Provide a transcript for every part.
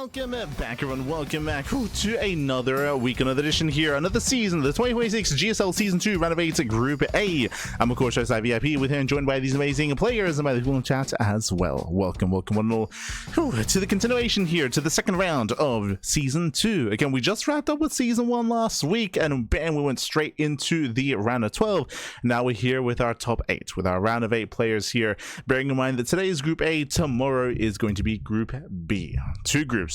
Welcome back, everyone. Welcome back to another week, another edition here, another season, the 2026 GSL Season 2 Round of 8 Group A. I'm, of course, SI VIP with him, joined by these amazing players and by the people in chat as well. Welcome, one and all, to the continuation here, to the second round of Season 2. Again, we just wrapped up with Season 1 last week, and bam, we went straight into the round of 12. Now we're here with our top 8, with our round of 8 players here, bearing in mind that today is Group A, tomorrow is going to be Group B. Two groups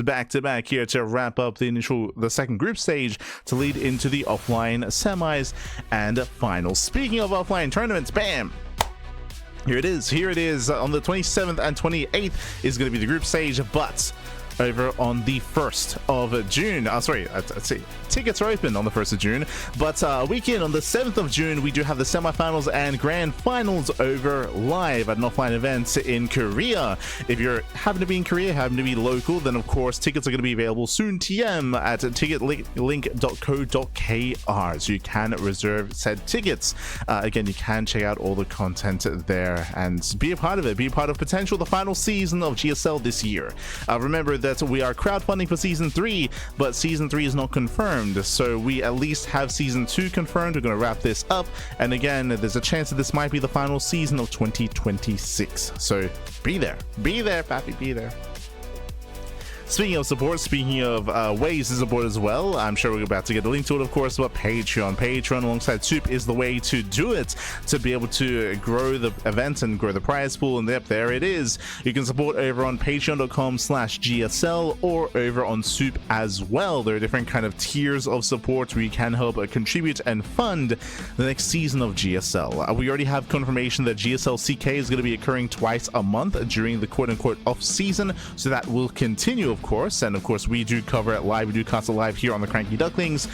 back to back here to wrap up the second group stage to lead into the offline semis and finals. Speaking of offline tournaments, bam, here it is on the 27th and 28th is going to be the group stage, but over on the 1st of June. Let's see. Tickets are open on the 1st of June, but weekend on the 7th of June, we do have the semifinals and grand finals over live at an offline event in Korea. If you're happen to be in Korea, happen to be local, then of course tickets are going to be available soon TM at ticketlink.co.kr, so you can reserve said tickets. Again, you can check out all the content there and be a part of it, be a part of potential the final season of GSL this year. Remember that we are crowdfunding for Season 3, but Season 3 is not confirmed, so we at least have Season 2 confirmed. We're going to wrap this up, and again, there's a chance that this might be the final season of 2026, so be there, papi, be there. Speaking of support, speaking of ways to support as well, I'm sure we're about to get the link to it, of course, but Patreon alongside Soup is the way to do it, to be able to grow the event and grow the prize pool. And yep, there it is. You can support over on patreon.com/GSL or over on Soup as well. There are different kind of tiers of support where you can help contribute and fund the next season of GSL. We already have confirmation that GSL CK is going to be occurring twice a month during the quote-unquote off-season, so that will continue, of course. And of course, we do cover it live, we do cast it live here on the CranKy Ducklings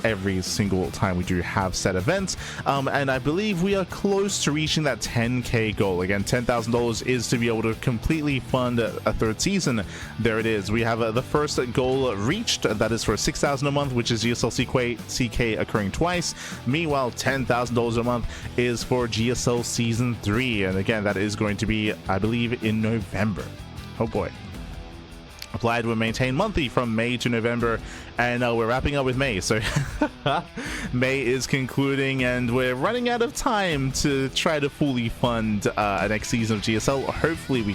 every single time we do have said events, and I believe we are close to reaching that 10k goal. Again, $10,000 is to be able to completely fund a third season. There it is. We have the first goal reached, that is for $6,000 a month, which is GSL CK occurring twice. Meanwhile, $10,000 a month is for GSL Season 3, and again, that is going to be, I believe, in November. Oh boy. Applied will maintain monthly from May to November, and we're wrapping up with May, so May is concluding and we're running out of time to try to fully fund a next season of GSL. Hopefully we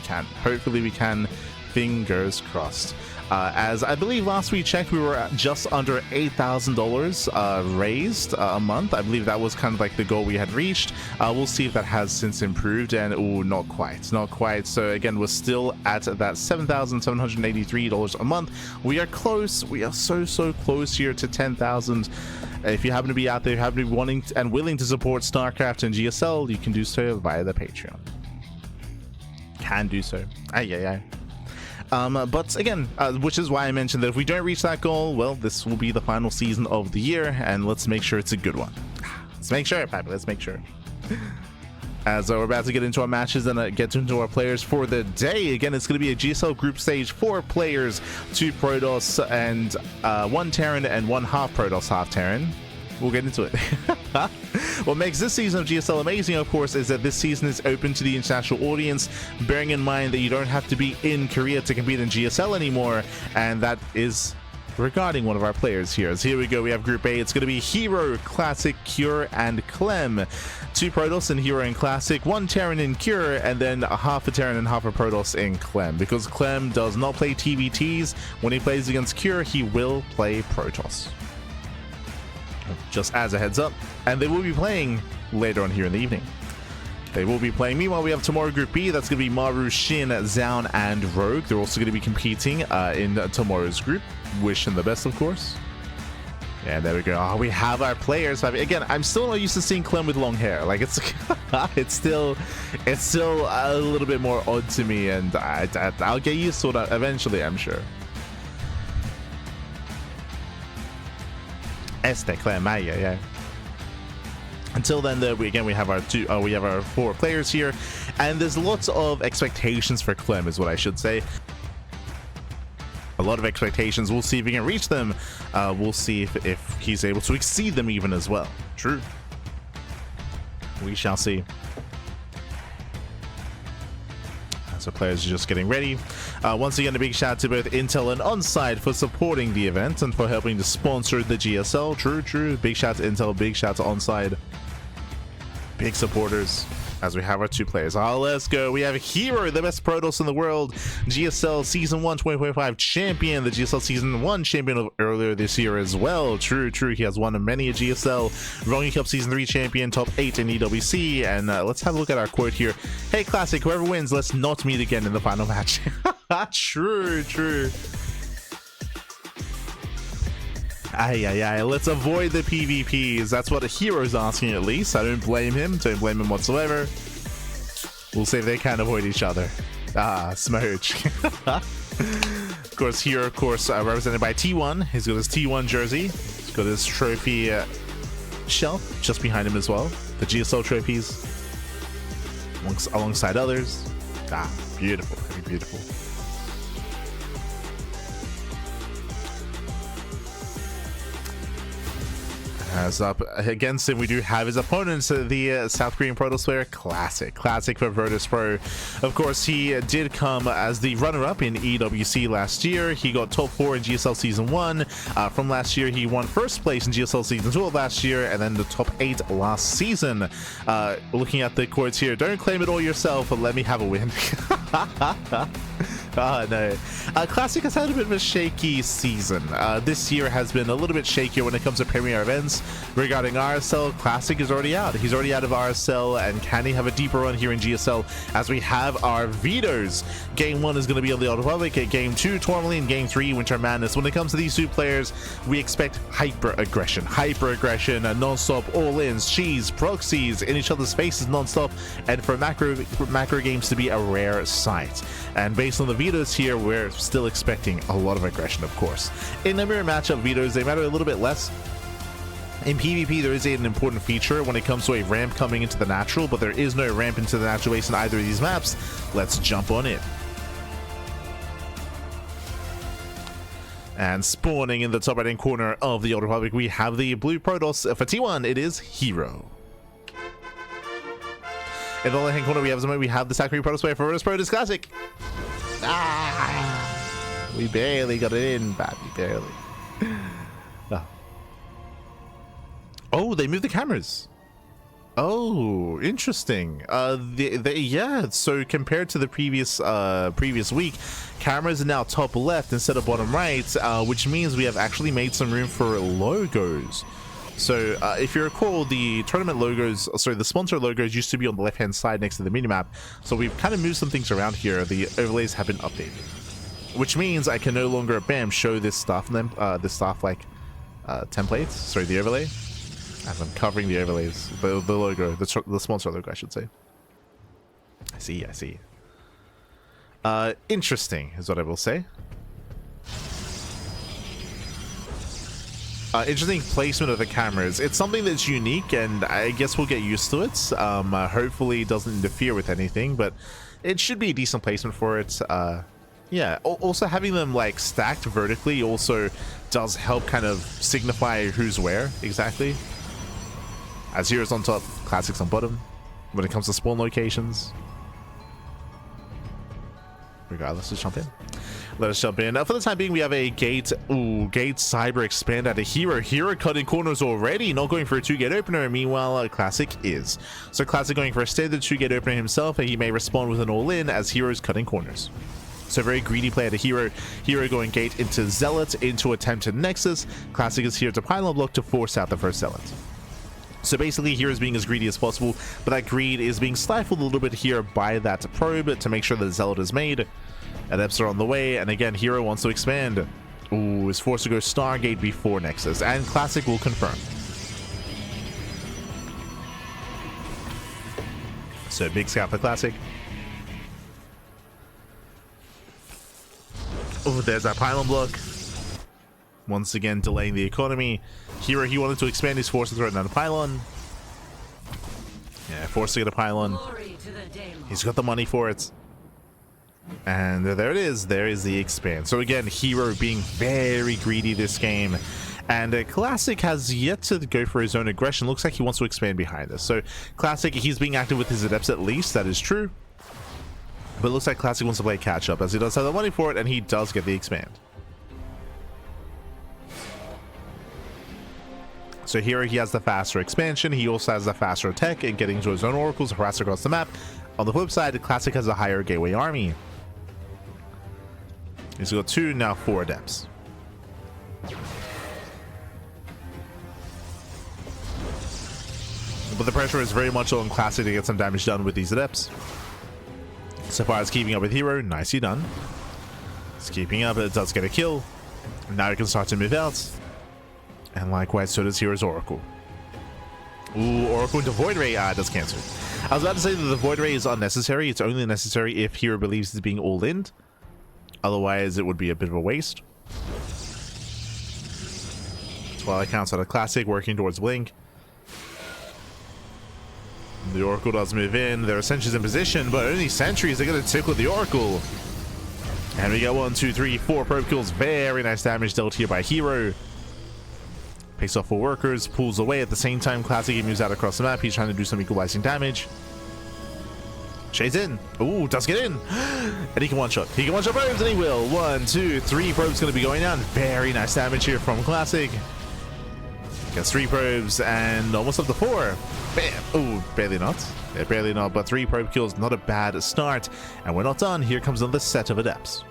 can, fingers crossed. As I believe last we checked, we were at just under $8,000 raised a month. I believe that was kind of like the goal we had reached. We'll see if that has since improved, and not quite. So again, we're still at that $7,783 a month. We are close. We are so close here to 10,000. If you happen to be out there, you happen to be wanting and willing to support StarCraft and GSL, you can do so via the Patreon. Can do so. But again, which is why I mentioned that if we don't reach that goal, well, this will be the final season of the year, and let's make sure it's a good one. Let's make sure, Pappy, let's make sure. As we're about to get into our matches and get into our players for the day. Again, it's going to be a GSL group stage, 4 players, 2 Protoss, and 1 Terran and 1 half Protoss, half Terran. We'll get into it. What makes this season of GSL amazing, of course, is that this season is open to the international audience, bearing in mind that you don't have to be in Korea to compete in GSL anymore, and that is regarding one of our players here. So here we go, we have Group A. It's going to be herO, Classic, Cure, and Clem. 2 Protoss in herO and Classic, 1 Terran in Cure, and then half a Terran and half a Protoss in Clem. Because Clem does not play TVTs, when he plays against Cure, he will play Protoss. Just as a heads up, and they will be playing later on here in the evening. Meanwhile, we have tomorrow Group B. That's going to be Maru, Shin, Zaun, and Rogue. They're also going to be competing in tomorrow's group. Wish them the best, of course. And there we go. Oh, we have our players. Again, I'm still not used to seeing Clem with long hair. Like, it's still a little bit more odd to me, and I'll get used to it eventually, I'm sure. Yeah. Until then, though, we have our 4 players here, and there's lots of expectations for Clem, is what I should say. A lot of expectations. We'll see if he can reach them. We'll see if he's able to exceed them even as well. True. We shall see. So players are just getting ready. Once again, a big shout out to both Intel and Onside for supporting the event and for helping to sponsor the GSL. True. Big shout out to Intel, big shout out to Onside. Big supporters. As we have our two players. Let's go. We have herO, the best Protoss in the world, GSL Season 1 2025 champion, the GSL Season 1 champion of earlier this year as well. True. He has won many a GSL. Rongi Cup Season 3 champion, top 8 in EWC. And let's have a look at our quote here. Hey, Classic, whoever wins, let's not meet again in the final match. True. Aye. Let's avoid the PvPs. That's what herO's asking, at least. I don't blame him. Don't blame him whatsoever. We'll see if they can avoid each other. Smooch. Of course, herO, represented by T1. He's got his T1 jersey. He's got his trophy shelf just behind him as well. The GSL trophies alongside others. Beautiful. Very beautiful. As up against him, we do have his opponents, the South Korean Protoss player, Classic for Virtus Pro. Of course, he did come as the runner-up in EWC last year. He got top 4 in GSL Season 1. From last year, he won first place in GSL Season 2 of last year, and then the top 8 last season. Looking at the quotes here, don't claim it all yourself, but let me have a win. No. Classic has had a bit of a shaky season. This year has been a little bit shakier when it comes to premier events. Regarding RSL, Classic is already out. He's already out of RSL, and can he have a deeper run here in GSL as we have our vetoes? Game 1 is going to be on the Old Republic, Game 2 Tourmaline, Game 3 Winter Madness. When it comes to these two players, we expect hyper-aggression, non-stop all-ins, cheese, proxies, in each other's faces non-stop, and for macro games to be a rare sight. And based on the vetoes here, we're still expecting a lot of aggression, of course. In the mirror matchup, vetoes, they matter a little bit less. In PvP, there is an important feature when it comes to a ramp coming into the natural, but there is no ramp into the natural base in either of these maps. Let's jump on it. And spawning in the top right-hand corner of the Old Republic, we have the blue Protoss. For T1, it is herO. In the left-hand corner, we have the South Korean Protoss player for Virtus Pro. It is Classic. We barely got it in, Babby, barely. Oh, they moved the cameras. Oh, interesting. Yeah, so compared to the previous week, cameras are now top left instead of bottom right, which means we have actually made some room for logos. So if you recall, the tournament logos, the sponsor logos used to be on the left-hand side next to the minimap. So we've kind of moved some things around here. The overlays have been updated, which means I can no longer, show this stuff, templates. Sorry, the overlay. As I'm covering the overlays, the logo, the sponsor logo, I should say. I see. Interesting is what I will say. Interesting placement of the cameras. It's something that's unique, and I guess we'll get used to it. Hopefully it doesn't interfere with anything, but it should be a decent placement for it. Yeah, also having them like stacked vertically also does help kind of signify who's where exactly. As hero's on top, Classic's on bottom when it comes to spawn locations. Regardless, let's jump in. Let us jump in. For the time being, we have a gate cyber expand at a herO. herO cutting corners already, not going for a 2-gate opener. Meanwhile, Classic is. So Classic going for a standard 2-gate opener himself, and he may respond with an all-in as herO's cutting corners. So very greedy play at a herO. herO going gate into Zealot, into attempted Nexus. Classic is here to pylon block to force out the first Zealot. So basically, hero's being as greedy as possible, but that greed is being stifled a little bit here by that probe to make sure that the Zealot is made. Adepts are on the way, and again, herO wants to expand. Ooh, is forced to go Stargate before Nexus, and Classic will confirm. So big scout for Classic. Oh, there's that pylon block. Once again, delaying the economy. herO, he wanted to expand his force to throw down a pylon. Yeah, forced to get a pylon. He's got the money for it. And there it is. There is the expand. So again, herO being very greedy this game. And Classic has yet to go for his own aggression. Looks like he wants to expand behind this. So Classic, he's being active with his adepts at least. That is true. But it looks like Classic wants to play catch up, as he does have the money for it, and he does get the expand. So here he has the faster expansion. He also has the faster tech and getting to his own oracles, harass across the map. On the flip side, Classic has a higher gateway army. He's got 2, now 4 adepts. But the pressure is very much on Classic to get some damage done with these adepts. So far as keeping up with herO, nicely done. It's keeping up, it does get a kill. Now he can start to move out. And likewise, so does hero's Oracle. Ooh, Oracle into Void Ray. Does cancel. I was about to say that the Void Ray is unnecessary. It's only necessary if hero believes it's being all-in. Otherwise, it would be a bit of a waste. Twilight counts out a Classic, working towards Blink. The Oracle does move in. There are sentries in position, but only sentries are going to tickle the Oracle. And we got 1, 2, 3, 4 probe kills. Very nice damage dealt here by herO. Picks off 4 workers, pulls away at the same time. Classic moves out across the map. He's trying to do some equalizing damage. Shades in. Ooh, does get in. And he can one-shot. He can one-shot probes, and he will. 1, 2, 3 probes going to be going down. Very nice damage here from Classic. Gets 3 probes and almost up to 4. Bam. Ooh, barely not. Yeah, barely not, but 3 probe kills. Not a bad start. And we're not done. Here comes another set of adepts.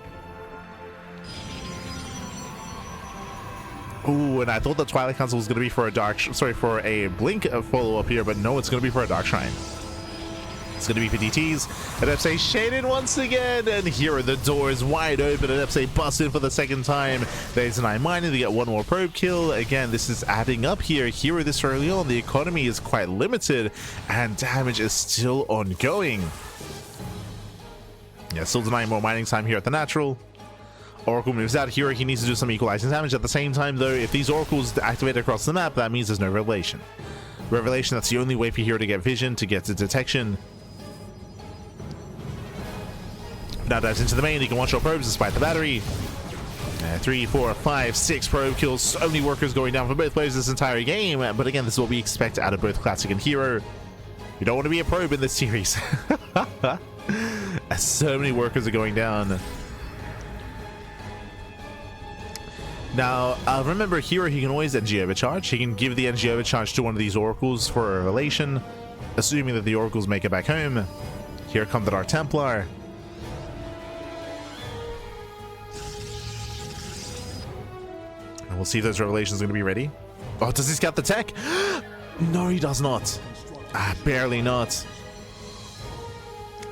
Ooh, and I thought the Twilight Council was going to be for a Blink follow-up here, but no, it's going to be for a Dark Shrine. It's going to be for DTs. Adepts shaded once again, and here the door is wide open. Adepts bust in for the second time. They deny mining, they get 1 more probe kill. Again, this is adding up here. Here this early on, the economy is quite limited, and damage is still ongoing. Yeah, still denying more mining time here at the natural. Oracle moves out here. He needs to do some equalizing damage. At the same time, though, if these oracles activate across the map, that means there's no revelation. Revelation, that's the only way for hero to get vision, to get to detection. Now dives into the main. He can one-shot probes despite the battery. 3, 4, 5, 6 probe kills. So many workers going down for both players this entire game. But again, this is what we expect out of both Classic and herO. You don't want to be a probe in this series. So many workers are going down. Now, remember, herO, he can always NG overcharge. He can give the NG overcharge to one of these oracles for a revelation, assuming that the oracles make it back home. Here come the Dark Templar. And we'll see if those revelations are going to be ready. Oh, does he scout the tech? No, he does not. Barely not.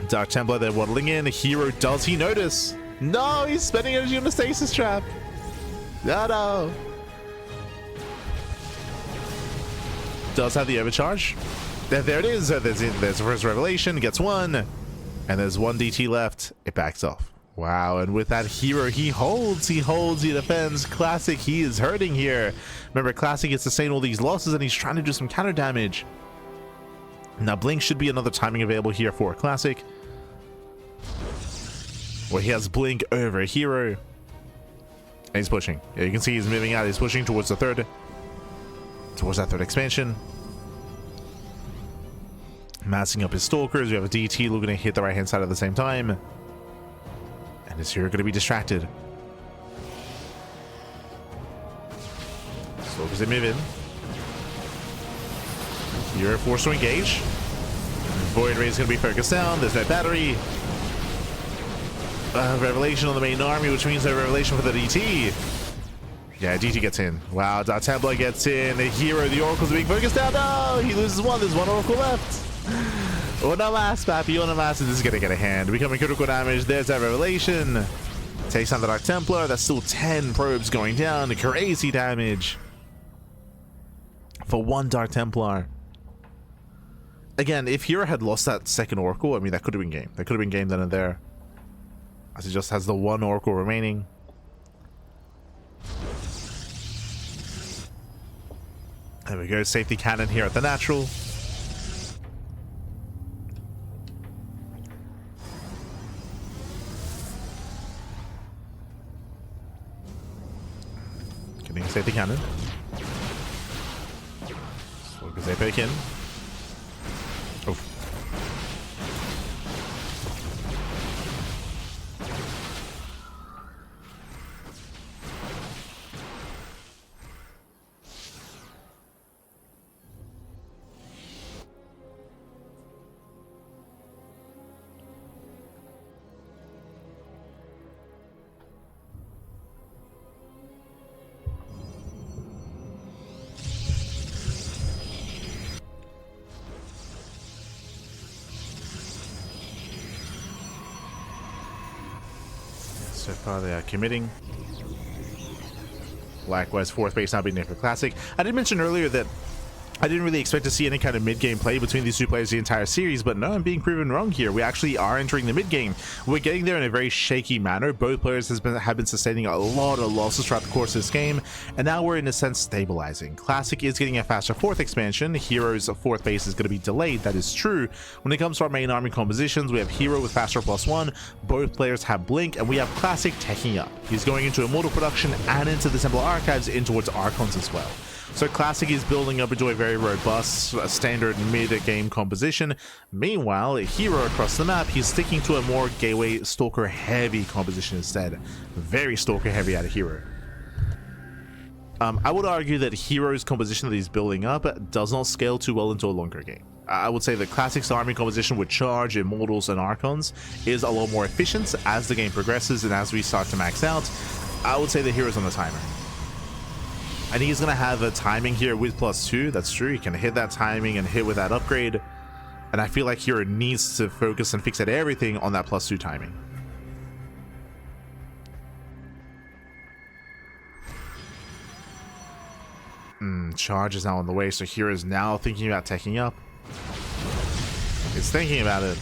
Dark Templar, they're waddling in. herO, does he notice? No, he's spending energy on the stasis trap. No. Does have the overcharge. There it is. There's the first revelation. Gets 1. And there's 1 DT left. It backs off. Wow. And with that, herO, he holds. He defends. Classic, he is hurting here. Remember, Classic gets to sustain all these losses, and he's trying to do some counter damage. Now, Blink should be another timing available here for Classic, where he has Blink over herO. And he's pushing. Yeah, you can see he's moving out. He's pushing towards that third expansion. Massing up his stalkers. We have a DT looking to hit the right hand side at the same time. And is here going to be distracted? Stalkers, they move in. You're forced to engage. Void Ray is going to be focused down. There's no battery. Revelation on the main army, which means no revelation for the DT. Yeah, DT gets in. Wow, Dark Templar gets in. The herO, the oracles are being focused down. No, he loses 1. There's 1 oracle left. Una más, papi, una más. This is going to get a hand. Becoming critical damage. There's that revelation. Takes on the Dark Templar. That's still 10 probes going down. Crazy damage for 1 Dark Templar. Again, if herO had lost that second oracle, I mean, that could have been game. That could have been game then and there, as he just has the 1 oracle remaining. There we go, safety cannon here at the natural. Getting safety cannon. So because they pick in. Oh. So far they are committing. Likewise, fourth base now being there for Classic. I did mention earlier that I didn't really expect to see any kind of mid-game play between these two players the entire series, but no, I'm being proven wrong here. We actually are entering the mid-game. We're getting there in a very shaky manner. Both players have been sustaining a lot of losses throughout the course of this game, and now we're in a sense stabilizing. Classic is getting a faster fourth expansion. herO's fourth base is going to be delayed, that is true. When it comes to our main army compositions, we have herO with faster +1, both players have Blink, and we have Classic teching up. He's going into Immortal production and into the Temple Archives in towards Archons as well. So Classic is building up into a very robust standard mid-game composition. Meanwhile, herO across the map, he's sticking to a more Gateway Stalker heavy composition instead. Very Stalker heavy out of herO. I would argue that herO's composition that he's building up does not scale too well into a longer game. I would say that Classic's army composition with Charge, Immortals, and Archons is a lot more efficient as the game progresses and as we start to max out. I would say that herO's on the timer. I think he's going to have a timing here with +2. That's true. He can hit that timing and hit with that upgrade. And I feel like herO needs to focus and fix at everything on that +2 timing. Charge is now on the way, so herO is now thinking about taking up. He's thinking about it.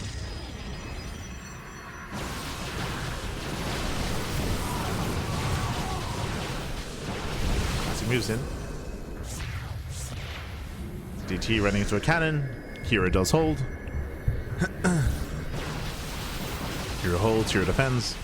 Moves in. DT running into a cannon. herO does hold. herO holds, herO defends.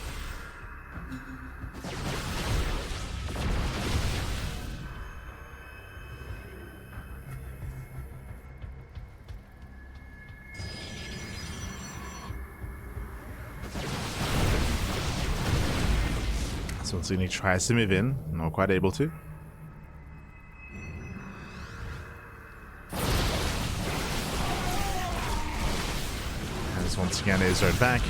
So Zuni tries to move in, not quite able to. Once again, is right back.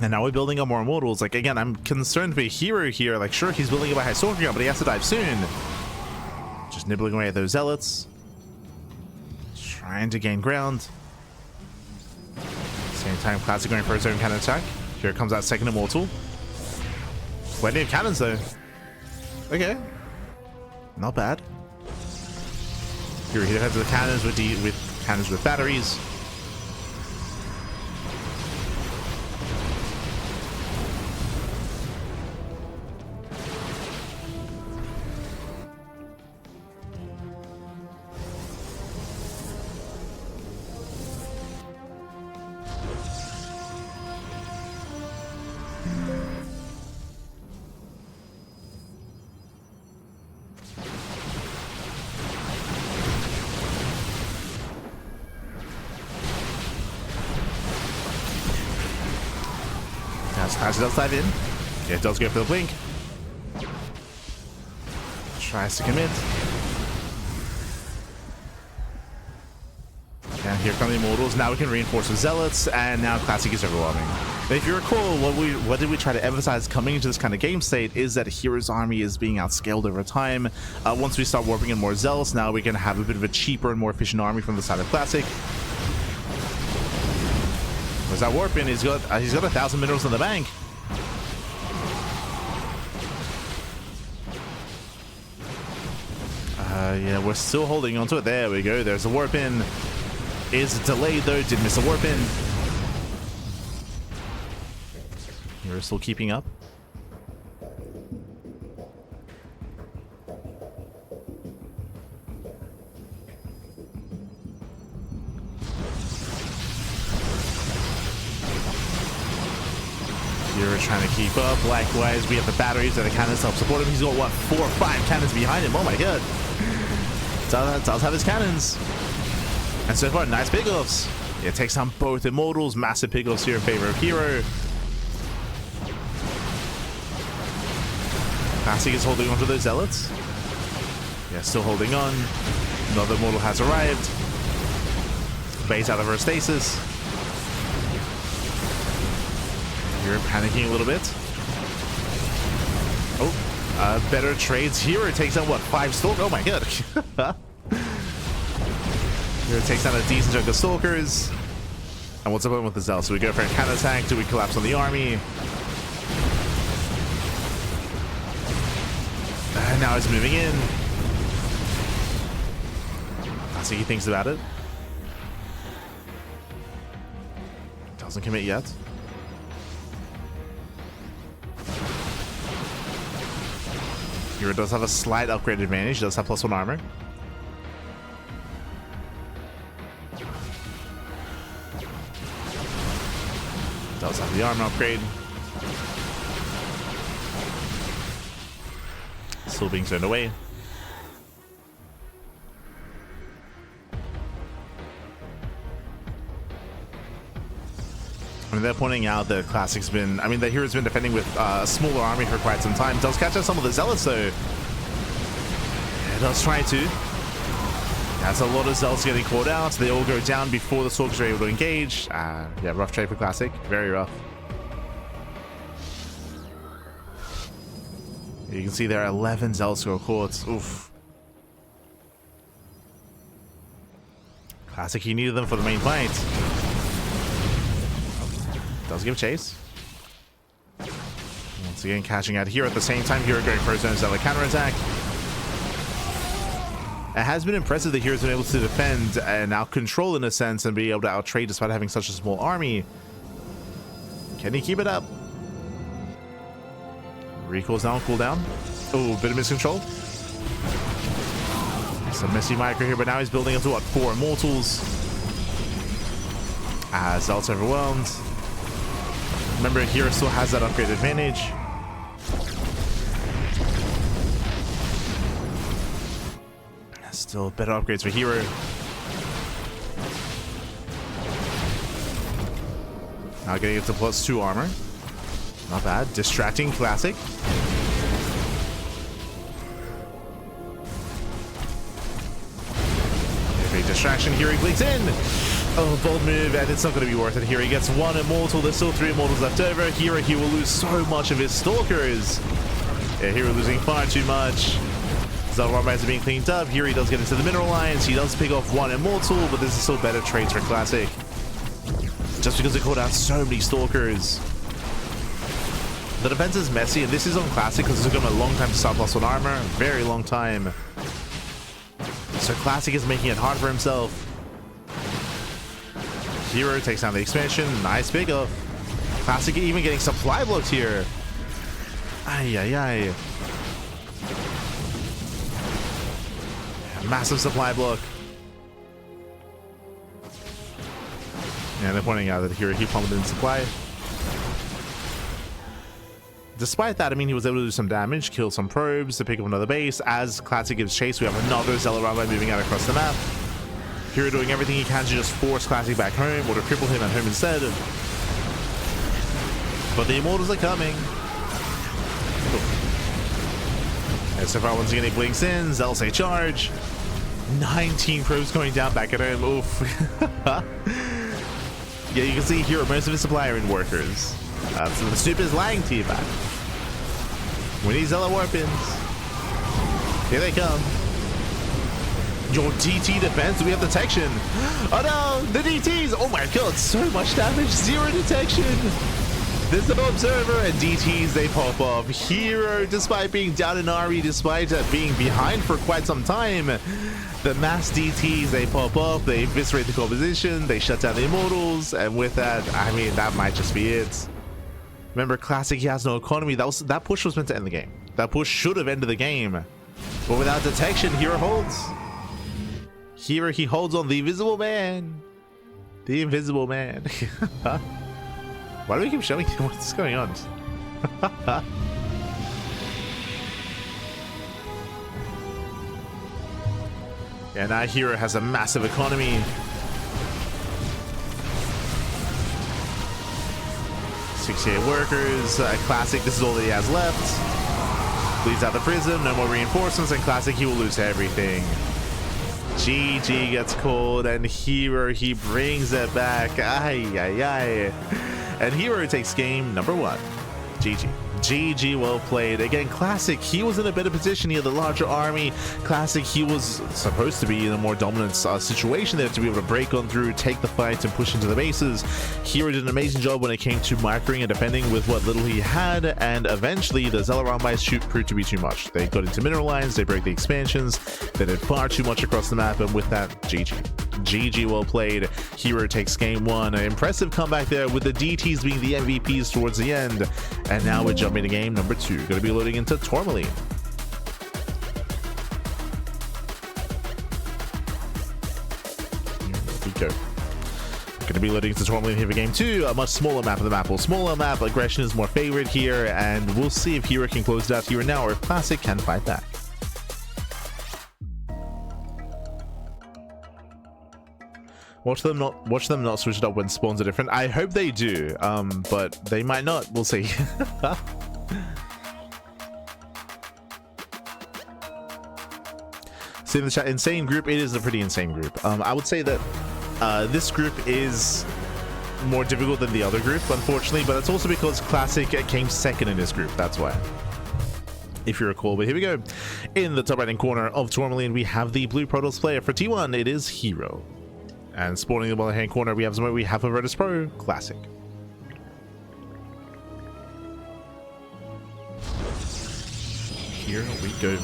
And now we're building up more Immortals. Like, again, I'm concerned for herO here. Like, sure, he's building up a high Stalker gun, but he has to dive soon. Just nibbling away at those Zealots. Trying to gain ground. Same time, Classic going for his own cannon attack. Here comes that second Immortal. Plenty of cannons though. Okay. Not bad. Here he defends the cannons with cannons with batteries. As it does dive in, it does go for the blink. Tries to commit. And here come the Immortals. Now we can reinforce with Zealots, and now Classic is overwhelming. But if you recall, what did we try to emphasize coming into this kind of game state is that herO's army is being outscaled over time. Once we start warping in more Zealots, now we can have a bit of a cheaper and more efficient army from the side of Classic. Where's that warp in? He's got 1,000 minerals in the bank. Yeah, we're still holding on to it. There we go. There's a warp in. Is delayed though. Did miss a warp in. You're still keeping up. You're trying to keep up. Likewise, we have the batteries and the cannons help support him. He's got, what, 4 or 5 cannons behind him. Oh my god. Does have his cannons. And so far, nice pickoffs. It takes down both Immortals. Massive pickoffs here in favor of herO. Classic is holding on to those Zealots. Yeah, still holding on. Another Immortal has arrived. Base out of her stasis. You're panicking a little bit. Oh, better trades here. It takes down what, 5 stalkers? Oh my god. Here it takes down a decent chunk of stalkers. And what's the point with the Zell? So we go for a counterattack. Do we collapse on the army? And now he's moving in. I see he thinks about it. Doesn't commit yet. herO does have a slight upgrade advantage. He does have +1 armor. Does have the armor upgrade. Still being turned away. I mean, they're pointing out that Classic's been, I mean, the hero's been defending with a smaller army for quite some time. Does catch out some of the Zealots, though. Yeah, does try to. That's a lot of Zealots getting caught out. They all go down before the Stalkers are able to engage. Yeah, rough trade for Classic. Very rough. You can see there are 11 Zealots who are caught. Oof. Classic, he needed them for the main fight. Does give chase. Once again, catching out here at the same time. herO going for his own Zealot counterattack. It has been impressive that hero's been able to defend and out control in a sense and be able to out trade despite having such a small army. Can he keep it up? Recalls down, cooldown. Oh, bit of miscontrol. Some messy micro here, but now he's building up to what, 4 immortals. Zealot's overwhelmed. Remember, herO still has that upgrade advantage. Still better upgrades for herO. Now getting it to +2 armor. Not bad. Distracting Classic. Big distraction. herO blinks in. Oh, bold move, and it's not going to be worth it here. He gets 1 immortal. There's still 3 immortals left over. herO, he will lose so much of his stalkers. Yeah, herO losing far too much. Zealot Warbands are being cleaned up. Here he does get into the Mineral Lines. He does pick off 1 immortal, but this is still better trades for Classic. Just because they called out so many stalkers. The defense is messy, and this is on Classic because it took him a long time to stop +1 armor. Very long time. So Classic is making it hard for himself. herO takes down the expansion. Nice pick up. Classic even getting supply blocked here. Ay, ay, ay. Massive supply block. And they're pointing out that herO, he pummeled in supply. Despite that, I mean, he was able to do some damage, kill some probes to pick up another base. As Classic gives chase, we have another Zealot Rabbi moving out across the map. herO doing everything he can to just force Classic back home or to cripple him at home instead. But the Immortals are coming. And so far, once again, he blinks in. Zealots say charge. 19 probes going down back at home. Oof. Yeah, you can see here most of his supply are in workers. So the soup is lying to you back. We need Zealot Warpins. Here they come. Your DT defense, we have detection. Oh no, the DTs. Oh my god, so much damage, 0 detection. There's no observer, and DTs, they pop off. herO, despite being down in RE, despite being behind for quite some time, the mass DTs, they pop off, they eviscerate the composition, they shut down the Immortals, and with that, I mean, that might just be it. Remember, Classic, he has no economy. That push was meant to end the game. That push should have ended the game. But without detection, herO holds. herO, he holds on the Invisible Man. The Invisible Man. Why do we keep showing him? What's going on? Yeah, now herO has a massive economy. 68 workers. Classic, this is all that he has left. Bleeds out the prism, no more reinforcements, and Classic, he will lose everything. GG gets called, and herO, he brings it back. Ay, ay, ay. And herO takes game number 1. GG. GG, well played. Again, Classic, he was in a better position. He had the larger army. Classic, he was supposed to be in a more dominant situation there to be able to break on through, take the fight, and push into the bases. herO did an amazing job when it came to microing and defending with what little he had, and eventually the Zelaron buys proved to be too much. They got into mineral lines, they broke the expansions, they did far too much across the map, and with that, GG. GG, well played. herO takes game 1. An impressive comeback there with the DTs being the MVPs towards the end. And now we're jumping to game number 2. Going to be loading into Tourmaline. Here we go. Going to be loading into Tourmaline here for game 2. A much smaller map of the map. Well, smaller map, aggression is more favored here, and we'll see if herO can close it out here and now, or if Classic can fight back. Watch them not switch it up when spawns are different. I hope they do, but they might not. We'll see. See in the chat, insane group. It is a pretty insane group. I would say that this group is more difficult than the other group, unfortunately, but it's also because Classic came second in this group. That's why, if you recall. But here we go. In the top right hand corner of Tourmaline, we have the blue Protoss player. For T1, it is herO. And spawning in the bottom hand corner, we have a Virtus Pro Classic. Here we go.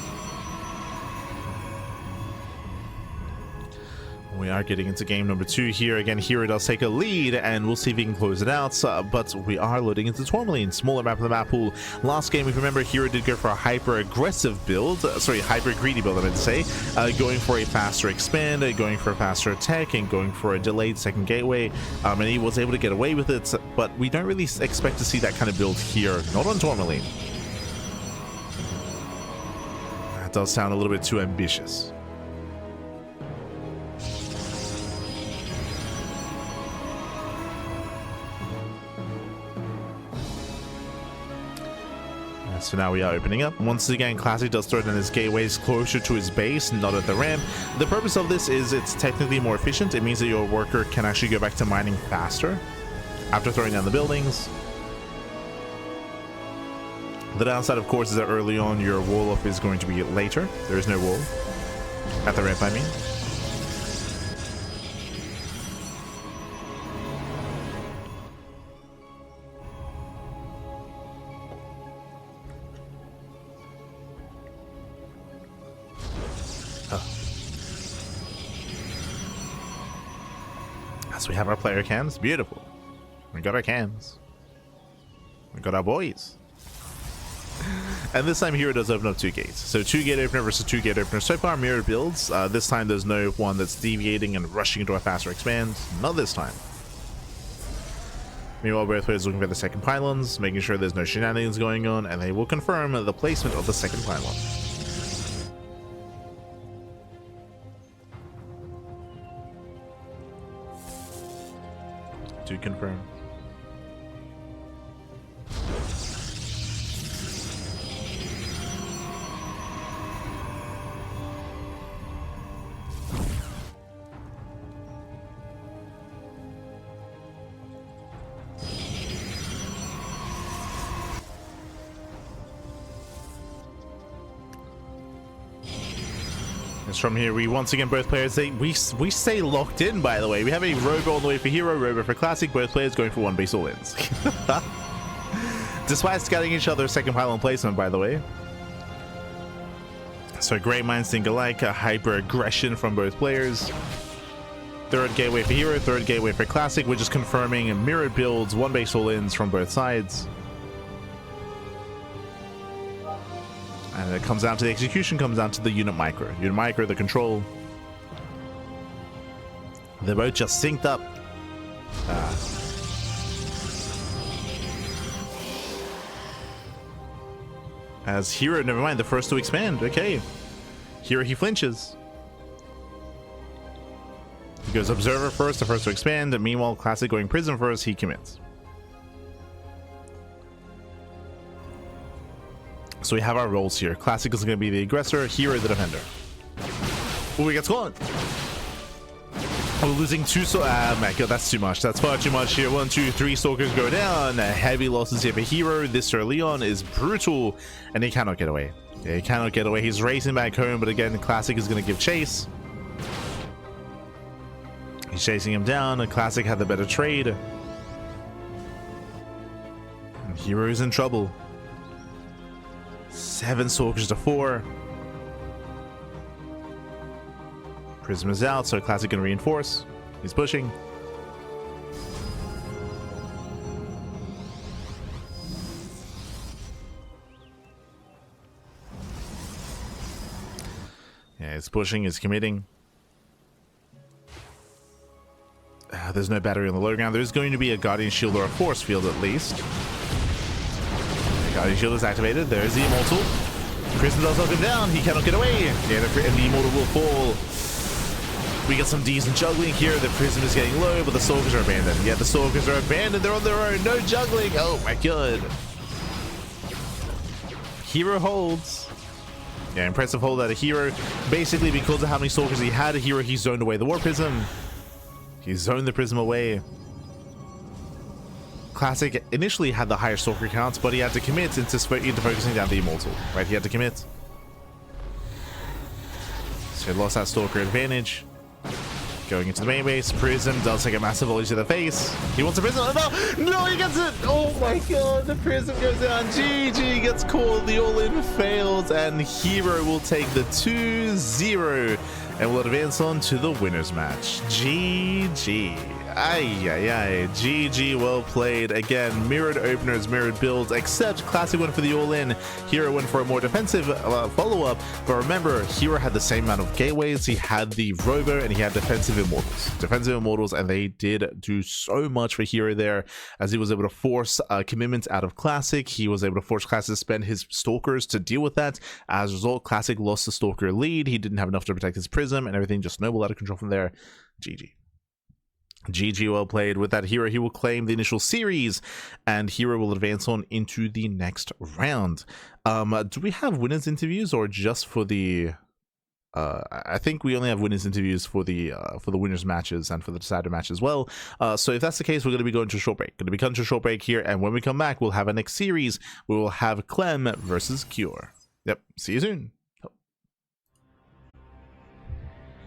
We are getting into game number 2 here. Again, herO does take a lead, and we'll see if he can close it out. But we are loading into Tourmaline, smaller map of the map pool. Last game, if you remember, herO did go for a hyper-aggressive build. Sorry, hyper-greedy build, I meant to say. Going for a faster expand, going for a faster attack, and going for a delayed second gateway. And he was able to get away with it, but we don't really expect to see that kind of build here. Not on Tourmaline. That does sound a little bit too ambitious. So now we are opening up. Once again, Classic does throw down his gateways closer to his base, not at the ramp. The purpose of this is it's technically more efficient. It means that your worker can actually go back to mining faster after throwing down the buildings. The downside, of course, is that early on your wall up is going to be later. There is no wall at the ramp, I mean. So we have our player cams. Beautiful. We got our cams. We got our boys. And this time herO does open up 2 gates. So 2 gate opener versus 2 gate opener. So far mirrored builds. This time there's no one that's deviating and rushing into a faster expand. Not this time. Meanwhile, both players looking for the second pylons, making sure there's no shenanigans going on, and they will confirm the placement of the second pylon. To confirm. From here, we once again, both players, we stay locked in, by the way. We have a Robo on the way for herO, Robo for Classic, both players going for 1 base all-ins. Despite scouting each other's second pylon placement, by the way. So great minds think alike, a hyper-aggression from both players. Third gateway for herO, third gateway for Classic. We're just confirming mirrored builds, 1 base all-ins from both sides. And it comes down to the execution, comes down to the unit micro. Unit micro, the control. They're both just synced up. As herO, never mind, the first to expand. Okay. herO, he flinches. He goes Observer first, the first to expand. And meanwhile, Classic going Prism first, he commits. So we have our roles here. Classic is going to be the aggressor, herO the defender. Oh, he gets gone. We're losing two. Ah, my god, that's too much. That's far too much here. 1, 2, 3 Stalkers go down. Heavy losses here for herO. This early on is brutal, and he cannot get away. Yeah, he cannot get away. He's racing back home, but again, Classic is going to give chase. He's chasing him down. Classic had the better trade. And herO is in trouble. 7 Stalkers to 4. Prism is out, so Classic can reinforce. He's pushing. Yeah, he's pushing, he's committing. There's no battery on the low ground. There's going to be a Guardian Shield or a Force Field at least. The Guardian Shield is activated. There's the Immortal. Prism does knock him down. He cannot get away. Yeah, and the Immortal will fall. We got some decent juggling here. The Prism is getting low, but the Stalkers are abandoned. Yeah, the Stalkers are abandoned. They're on their own. No juggling. Oh my god. herO holds. Yeah, impressive hold out of herO. Basically, because of how many Stalkers he had, herO, he zoned away the War Prism. He zoned the Prism away. Classic initially had the higher Stalker counts, but he had to commit into focusing down the Immortal. Right, he had to commit. So he lost that Stalker advantage. Going into the main base, Prism does take a massive volley to the face. He wants a Prism. Oh, no! No, he gets it! Oh my god, the Prism goes down. GG gets called. The all-in fails, and herO will take the 2-0 and will advance on to the winners match. GG. Ay, ay, ay. GG, well played. Again, mirrored openers, mirrored builds, except Classic went for the all-in. herO went for a more defensive follow-up, but remember, herO had the same amount of gateways. He had the Rover, and he had defensive Immortals. Defensive Immortals, and they did do so much for herO there, as he was able to force commitments out of Classic. He was able to force Classic to spend his Stalkers to deal with that. As a result, Classic lost the Stalker lead. He didn't have enough to protect his Prism, and everything just snowballed out of control from there. GG. GG, well played. With that, herO, he will claim the initial series, and herO will advance on into the next round. Do we have winners interviews, or just for the I think we only have winners interviews for the winners matches and for the decider match as well. So if that's the case, we're going to be going to a short break. Going to be coming to a short break here, and when we come back, we'll have our next series. We will have Clem versus Cure. Yep, see you soon.